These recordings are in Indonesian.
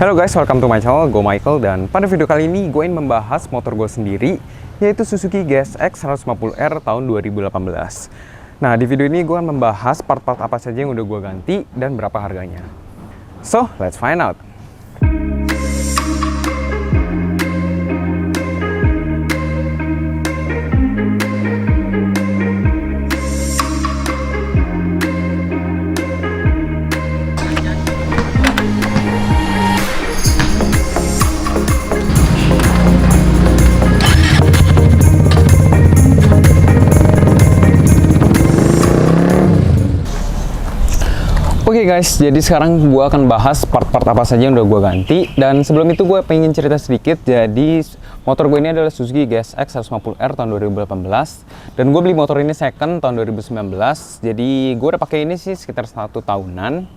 Halo guys, welcome to my channel, gue Michael. Dan pada video kali ini gue ingin membahas motor gue sendiri, yaitu Suzuki GSX 150R tahun 2018. Nah, di video ini gue akan membahas part-part apa saja yang udah gue ganti dan berapa harganya. So, let's find out. Oke guys, jadi sekarang gue akan bahas part-part apa saja yang udah gue ganti. Dan sebelum itu gue pengen cerita sedikit. Jadi motor gue ini adalah Suzuki GSX 150R tahun 2018. Dan gue beli motor ini second tahun 2019. Jadi gue udah pakai ini sih sekitar 1 tahunan.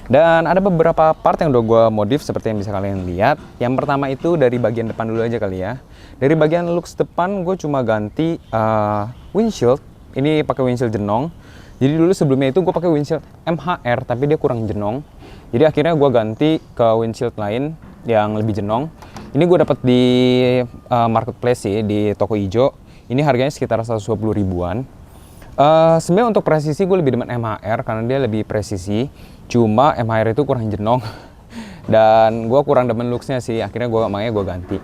Dan ada beberapa part yang udah gue modif seperti yang bisa kalian lihat. Yang pertama itu dari bagian depan dulu aja kali ya. Dari bagian looks depan gue cuma ganti windshield. Ini pakai windshield jenong. Jadi dulu sebelumnya itu gue pakai windshield MHR tapi dia kurang jenong. Jadi akhirnya gue ganti ke windshield lain yang lebih jenong. Ini gue dapat di marketplace sih, di toko hijau. Ini harganya sekitar 120 ribuan. Sebenarnya untuk presisi gue lebih demen MHR karena dia lebih presisi. Cuma MHR itu kurang jenong. Dan gue kurang demen looksnya sih. Akhirnya makanya gue ganti.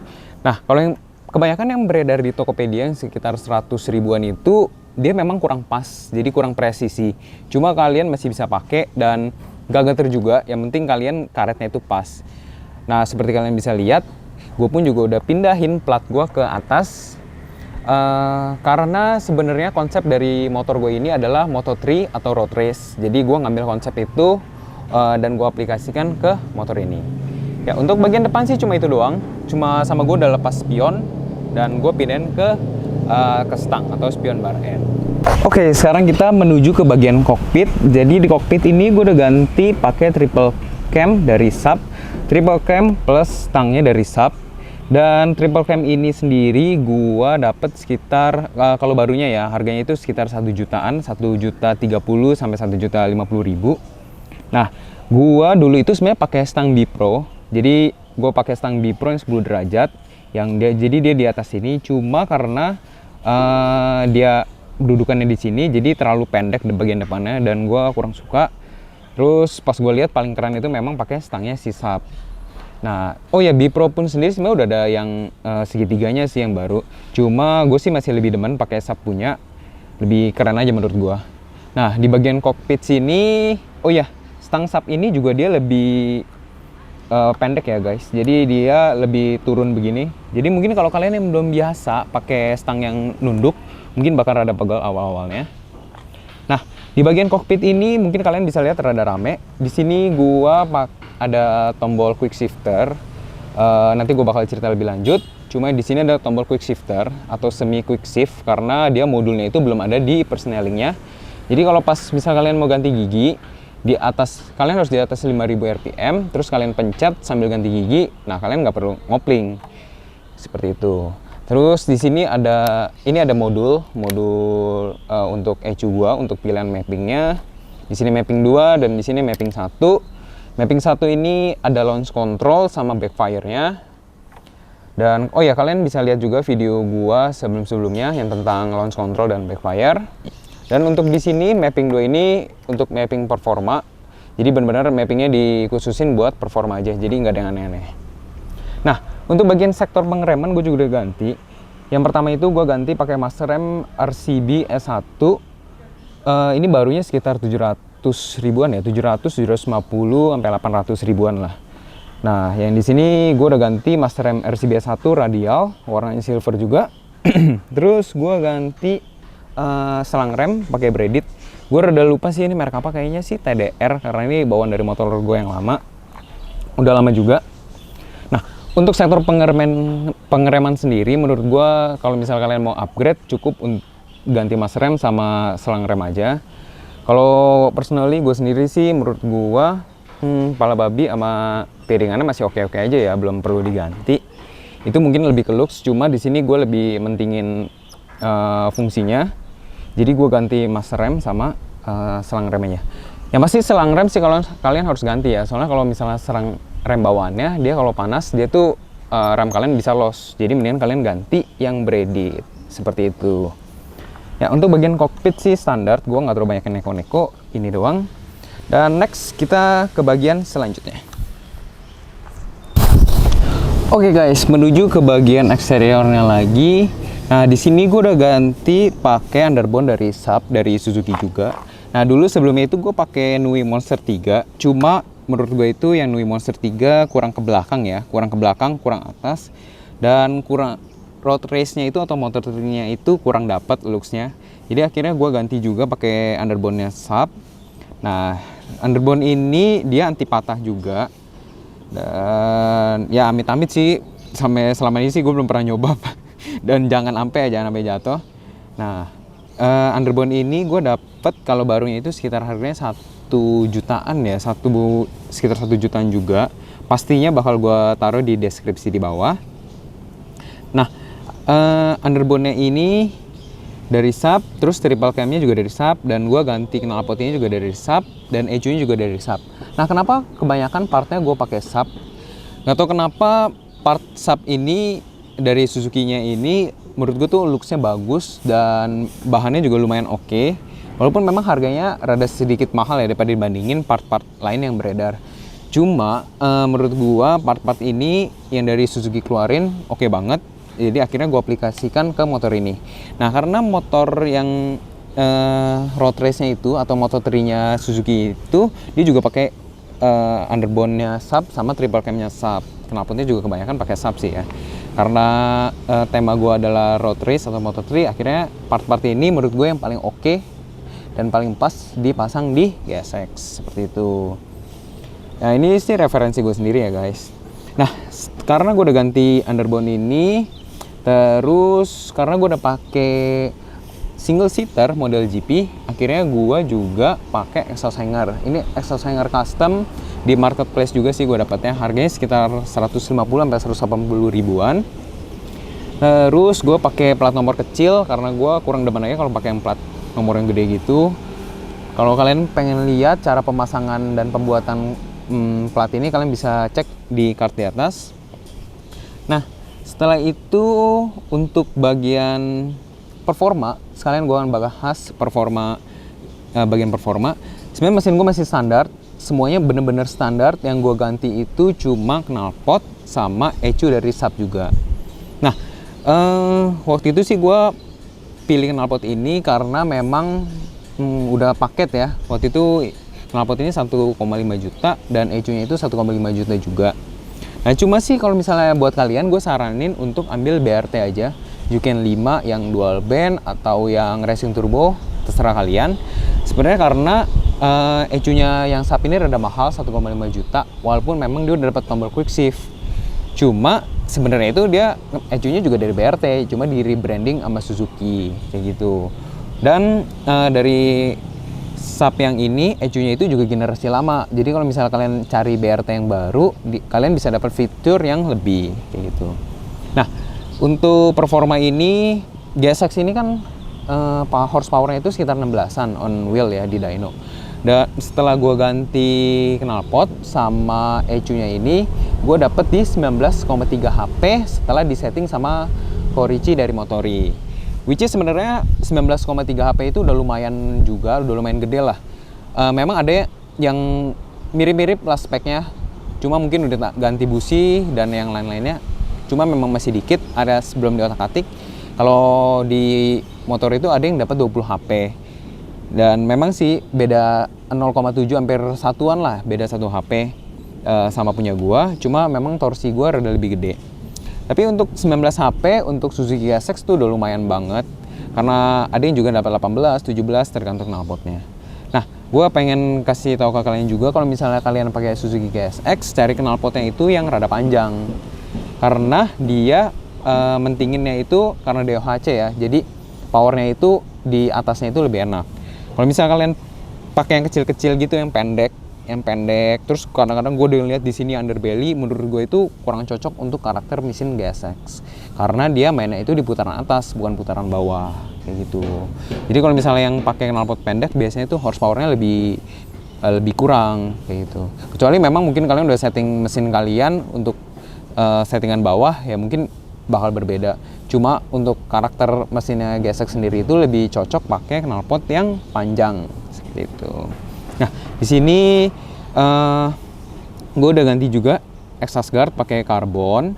Nah, kalau yang kebanyakan yang beredar di Tokopedia yang sekitar 100 ribuan itu dia memang kurang pas, jadi kurang presisi. Cuma kalian masih bisa pakai dan gak gater juga, yang penting kalian karetnya itu pas. Nah, seperti kalian bisa lihat, gue pun juga udah pindahin plat gue ke atas. Karena sebenarnya konsep dari motor gue ini adalah Moto3 atau road race. Jadi gue ngambil konsep itu dan gue aplikasikan ke motor ini. Ya, untuk bagian depan sih cuma itu doang. Cuma sama gue udah lepas spion dan gue pindahin ke stang atau spion bar end. Oke, sekarang kita menuju ke bagian kokpit. Jadi di kokpit ini gue udah ganti pakai triple cam dari sub, triple cam plus stangnya dari sub. Dan triple cam ini sendiri gue dapet sekitar kalau barunya ya harganya itu sekitar 1 jutaan, 1.030.000 sampai 1.050.000. Nah, gue dulu itu sebenarnya pakai stang B-Pro. Jadi gue pakai stang B-Pro yang 10 derajat. Jadi dia di atas sini, cuma karena dia dudukannya di sini, jadi terlalu pendek di bagian depannya dan gue kurang suka. Terus pas gue lihat paling keren itu memang pakai stangnya si sub. Nah, oh ya B-Pro pun sendiri sebenarnya udah ada yang segitiganya sih yang baru. Cuma gue sih masih lebih demen pakai sub punya, lebih keren aja menurut gue. Nah, di bagian kokpit sini, oh ya stang sub ini juga dia lebih pendek ya guys, jadi dia lebih turun begini. Jadi mungkin kalau kalian yang belum biasa pakai stang yang nunduk, mungkin bakal rada pegal awal-awalnya. Nah, di bagian kokpit ini mungkin kalian bisa lihat rada rame. Di sini gua ada tombol quick shifter. Nanti gua bakal cerita lebih lanjut. Cuma di sini ada tombol quick shifter atau semi quick shift karena dia modulnya itu belum ada di persnelingnya. Jadi kalau pas misal kalian mau ganti gigi, di atas kalian harus di atas 5000 rpm, terus kalian pencet sambil ganti gigi. Nah, kalian nggak perlu ngopling seperti itu. Terus di sini ada modul untuk ECU gua untuk pilihan mappingnya. Di sini mapping 2 dan di sini mapping 1. Mapping 1 ini ada launch control sama backfire-nya. Dan oh ya, kalian bisa lihat juga video gua sebelumnya yang tentang launch control dan backfire. Dan untuk di sini mapping 2 ini untuk mapping performa. Jadi benar-benar mappingnya dikhususin buat performa aja, jadi nggak ada yang aneh-aneh. Nah, untuk bagian sektor pengereman gue juga udah ganti. Yang pertama itu gue ganti pakai master rem RCB S1. Ini barunya sekitar 700 ribuan ya, 700, 750 sampai 800 ribuan lah. Nah, yang di sini gue udah ganti master rem RCB S1 radial, warnanya silver juga. Terus gue ganti selang rem pakai braided. Gue rada lupa sih ini merek apa, kayaknya sih TDR karena ini bawaan dari motor gue yang lama, udah lama juga. Nah, untuk sektor pengereman sendiri menurut gue kalau misal kalian mau upgrade cukup ganti mas rem sama selang rem aja. Kalau personally gue sendiri sih menurut gue pala babi sama piringannya masih oke-oke aja ya, belum perlu diganti. Itu mungkin lebih ke looks, cuma di sini gue lebih mentingin fungsinya. Jadi gue ganti master rem sama selang remnya. Yang pasti selang rem sih kalau kalian harus ganti ya. Soalnya kalau misalnya rem bawaannya, dia kalau panas dia tuh rem kalian bisa loss. Jadi mendingan kalian ganti yang braided seperti itu. Ya, untuk bagian kokpit sih standar, gue nggak terlalu banyak neko-neko, ini doang. Dan next kita ke bagian selanjutnya. Oke guys, menuju ke bagian eksteriornya lagi. Nah, di sini gue udah ganti pakai underbone dari sub dari Suzuki juga. Nah, dulu sebelumnya itu gue pakai Nui Monster 3, cuma menurut gue itu yang Nui Monster 3 kurang ke belakang ya, kurang ke belakang, kurang atas, dan kurang road race-nya itu atau motornya itu kurang dapat looks-nya. Jadi akhirnya gue ganti juga pakai underbone-nya sub. Nah, underbone ini dia anti patah juga. Dan ya amit-amit sih, sampai selama ini sih gue belum pernah nyoba. Dan jangan sampai jatuh. Nah, underbone ini gue dapet kalau barunya itu sekitar harganya 1 jutaan ya, sekitar 1 jutaan juga. Pastinya bakal gue taruh di deskripsi di bawah. Nah, underbone-nya ini dari sub, terus triple cam-nya juga dari sub, dan gue ganti knalpotnya juga dari sub, dan ECU-nya juga dari sub. Nah, kenapa kebanyakan partnya gue pakai sub? Nggak tahu kenapa part sub ini dari Suzuki-nya ini menurut gue tuh looks-nya bagus dan bahannya juga lumayan oke. Walaupun memang harganya rada sedikit mahal ya daripada dibandingin part-part lain yang beredar. Cuma menurut gue part-part ini yang dari Suzuki keluarin oke banget. Jadi akhirnya gue aplikasikan ke motor ini. Nah, karena motor yang road race-nya itu atau Moto3-nya Suzuki itu dia juga pakai underbone-nya sub sama triple cam-nya sub. Knalpotnya juga kebanyakan pakai sub sih ya. Karena tema gue adalah road race atau Moto3, akhirnya part-part ini menurut gue yang paling oke dan paling pas dipasang di GSX seperti itu. Nah, ini sih referensi gue sendiri ya guys. Nah, karena gue udah ganti underbone ini, terus karena gue udah pakai single seater model GP, akhirnya gue juga pakai exhaust hanger. Ini exhaust hanger custom di marketplace juga sih gue dapatnya. Harganya sekitar 150 sampai 180 ribuan. Terus gue pakai plat nomor kecil karena gue kurang demen aja kalau pakai yang plat nomor yang gede gitu. Kalau kalian pengen lihat cara pemasangan dan pembuatan plat ini, kalian bisa cek di card di atas. Nah, setelah itu untuk bagian performa, sekalian gue akan bahas bagian performa. Sebenarnya mesin gue masih standar, semuanya bener-bener standar. Yang gue ganti itu cuma knalpot sama ECU dari sub juga. Nah, waktu itu sih gue pilih knalpot ini karena memang udah paket ya. Waktu itu knalpot ini 1,5 juta dan ECU-nya itu 1,5 juta juga. Nah, cuma sih kalau misalnya buat kalian, gue saranin untuk ambil BRT aja. Yuken 5 yang dual band atau yang racing turbo, terserah kalian. Sebenarnya karena ECU-nya yang sub ini rada mahal, 1,5 juta, walaupun memang dia udah dapat tombol quick shift. Cuma sebenarnya itu dia ECU-nya juga dari BRT, cuma di rebranding sama Suzuki kayak gitu. Dan dari sub yang ini ECU-nya itu juga generasi lama. Jadi kalau misalnya kalian cari BRT yang baru, kalian bisa dapat fitur yang lebih kayak gitu. Nah, untuk performa ini, GSX ini kan horsepower-nya itu sekitar 16-an on wheel ya di dyno. Dan setelah gue ganti knalpot sama ECU-nya ini, gue dapet di 19,3 HP setelah disetting sama Horichi dari Motori. Which is sebenarnya 19,3 HP itu udah lumayan juga, udah lumayan gede lah. Memang ada yang mirip-mirip lah speknya, cuma mungkin udah ganti busi dan yang lain-lainnya. Cuma memang masih dikit, ada sebelum diotak-atik. Kalau di motor itu ada yang dapat 20 HP. Dan memang sih beda 0,7 hampir satuan lah, beda 1 HP sama punya gua. Cuma memang torsi gua rada lebih gede. Tapi untuk 19 HP untuk Suzuki GSX tuh udah lumayan banget. Karena ada yang juga dapat 18, 17 tergantung knalpotnya. Nah, gua pengen kasih tahu ke kalian juga kalau misalnya kalian pakai Suzuki GSX, cari knalpotnya itu yang rada panjang. Karena dia mentinginnya itu karena DOHC ya. Jadi powernya itu di atasnya itu lebih enak. Kalau misalnya kalian pakai yang kecil-kecil gitu, yang pendek, terus kadang-kadang gue udah lihat di sini underbelly, menurut gue itu kurang cocok untuk karakter mesin GSX karena dia mainnya itu di putaran atas bukan putaran bawah kayak gitu. Jadi kalau misalnya yang pakai knalpot pendek biasanya itu horsepowernya lebih lebih kurang kayak gitu. Kecuali memang mungkin kalian udah setting mesin kalian untuk settingan bawah ya mungkin bakal berbeda. Cuma untuk karakter mesinnya GSX sendiri itu lebih cocok pakai knalpot yang panjang seperti itu. Nah di sini gue udah ganti juga exhaust guard pakai karbon.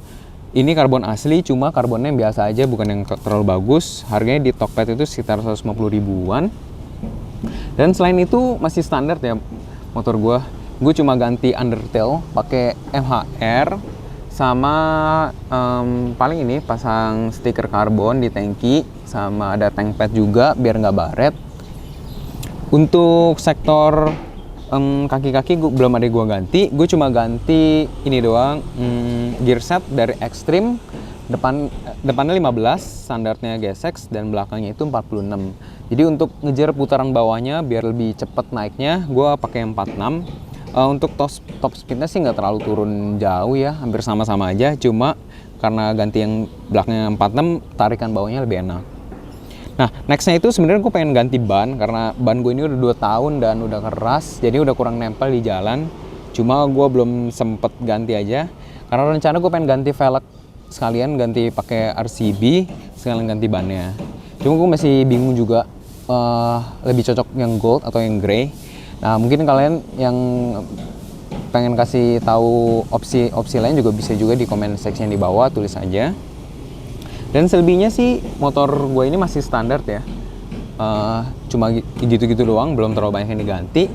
Ini karbon asli, cuma karbonnya yang biasa aja, bukan yang terlalu bagus. Harganya di Tokped itu sekitar 150 ribuan. Dan selain itu masih standar ya motor gue. Gue cuma ganti undertail pakai MHR sama paling ini pasang stiker karbon di tangki, sama ada tank pad juga biar nggak baret. Untuk sektor kaki-kaki belum ada gue ganti. Gue cuma ganti ini doang, gear set dari Extreme. Depannya 15 standarnya GSX dan belakangnya itu 46. Jadi untuk ngejar putaran bawahnya biar lebih cepet naiknya, gue pakai 46. Untuk top speednya sih nggak terlalu turun jauh ya, hampir sama-sama aja. Cuma karena ganti yang belakangnya 46, tarikan bawahnya lebih enak. Nah, nextnya itu sebenarnya gue pengen ganti ban, karena ban gue ini udah 2 tahun dan udah keras, jadi udah kurang nempel di jalan. Cuma gue belum sempet ganti aja, karena rencana gue pengen ganti velg sekalian, ganti pakai RCB, sekalian ganti bannya. Cuma gue masih bingung juga lebih cocok yang gold atau yang grey. Nah, mungkin kalian yang pengen kasih tahu opsi lain juga bisa juga di comment section di bawah, tulis aja. Dan selebihnya sih motor gue ini masih standar ya, cuma gitu-gitu doang, belum terlalu banyak yang diganti.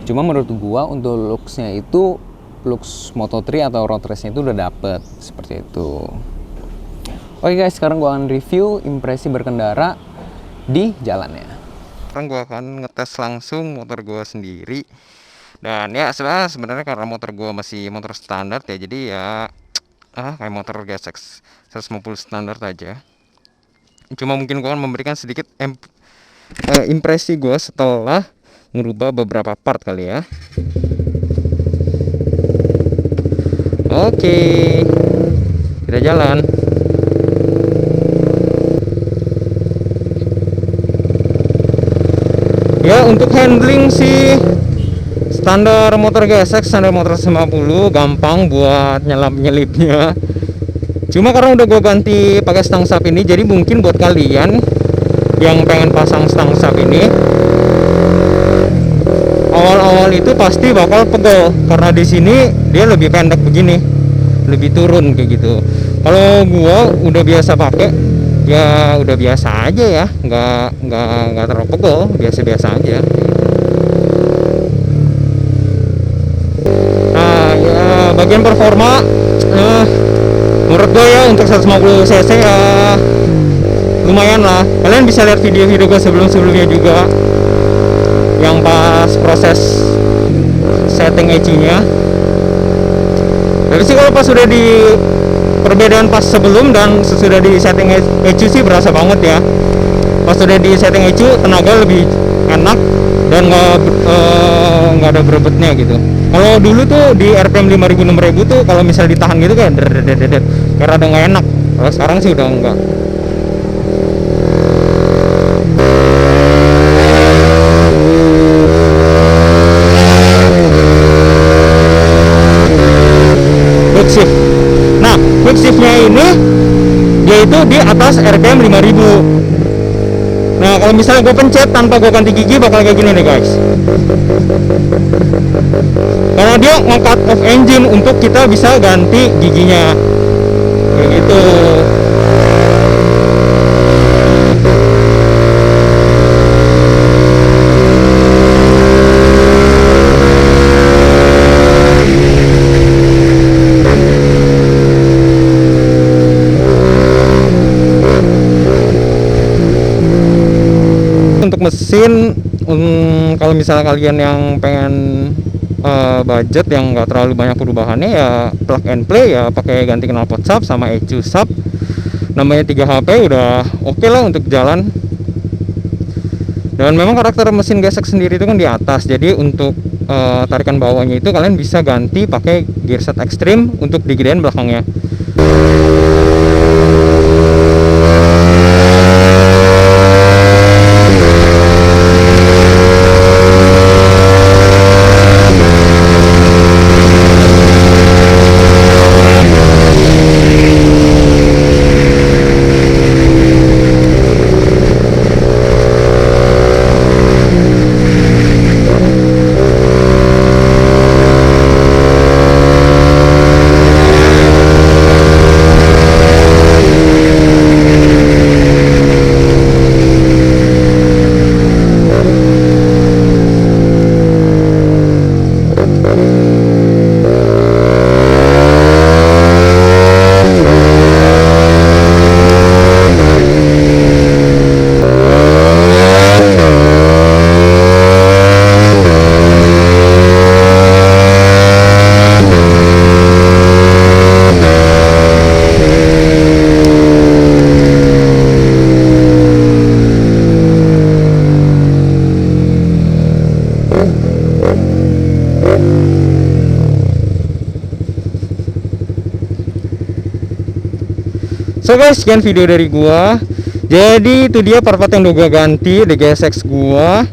Cuma menurut gue untuk looks-nya itu, looks Moto3 atau road race-nya itu udah dapet seperti itu. Oke guys, sekarang gue akan review impresi berkendara di jalannya. Sekarang gue akan ngetes langsung motor gue sendiri. Dan ya sebenarnya karena motor gue masih motor standar ya, jadi ya kayak motor GSX 150 standar aja. Cuma mungkin gue akan memberikan sedikit impresi gue setelah ngerubah beberapa part kali ya. Oke, kita jalan. Ya, untuk handling sih standar motor GSX, standar motor 150, gampang buat nyelipnya. Cuma karena udah gue ganti pakai stang sap ini, jadi mungkin buat kalian yang pengen pasang stang sap ini, awal-awal itu pasti bakal pegel, karena di sini dia lebih pendek begini, lebih turun kayak gitu. Kalau gua udah biasa pakai, ya udah biasa aja ya, nggak terlalu pegel, biasa-biasa aja. Nah ya, bagian performa menurut gue ya untuk 150 cc ya lumayan lah. Kalian bisa lihat video-video gue sebelum-sebelumnya juga yang pas proses setting ECU-nya. Tapi sih kalau pas sudah di perbedaan pas sebelum dan sesudah di setting ECU sih berasa banget ya. Pas sudah di setting ECU tenaga lebih enak dan nggak ada berebetnya gitu. Kalau dulu tuh di RPM 5000 6000 tuh kalau misal ditahan gitu kayak kayak rada nggak enak. Kalau sekarang sih udah enggak. Quick shift. Nah, quick shiftnya ini yaitu di atas RPM 5000. Nah, kalau misalnya gue pencet tanpa gue ganti gigi bakal kayak gini nih guys. Karena dia nge-cut off engine untuk kita bisa ganti giginya. Kayak gitu. Untuk mesin, kalau misalnya kalian yang pengen budget yang nggak terlalu banyak perubahannya, ya plug and play, ya pakai ganti knalpot sub sama ECU sub, namanya 3 HP udah oke lah untuk jalan. Dan memang karakter mesin GSX sendiri itu kan di atas, jadi untuk tarikan bawahnya itu kalian bisa ganti pakai gearset Extreme untuk digedein belakangnya. So guys, sekian video dari gua. Jadi itu dia part-part yang udah gua ganti di GSX gua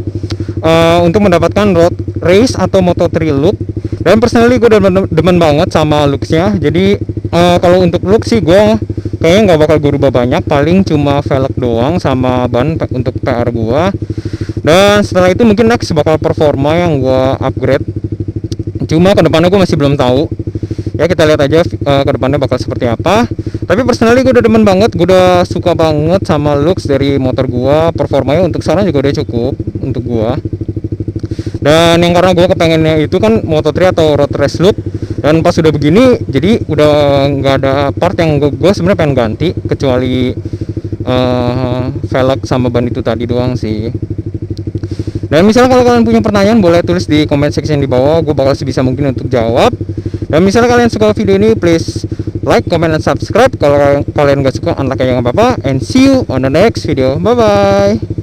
untuk mendapatkan road race atau Moto3 look. Dan personally gue demen banget sama looksnya. Jadi kalau untuk look sih gue kayaknya nggak bakal gue rubah banyak, paling cuma velg doang sama ban untuk PR gue. Dan setelah itu mungkin next bakal performa yang gue upgrade, cuma kedepannya gue masih belum tahu ya. Kita lihat aja kedepannya bakal seperti apa. Tapi personally gue udah demen banget, gue udah suka banget sama looks dari motor gue. Performanya untuk sekarang juga udah cukup untuk gue. Dan yang karena gue kepengennya itu kan Moto3 atau road race look, dan pas udah begini jadi udah nggak ada part yang gue sebenarnya pengen ganti kecuali velg sama ban itu tadi doang sih. Dan misalnya kalau kalian punya pertanyaan boleh tulis di comment section di bawah, gue bakal sebisa mungkin untuk jawab. Dan misalnya kalian suka video ini, please like, comment, dan subscribe. Kalau kalian nggak suka, unlike aja nggak apa-apa. And see you on the next video. Bye bye.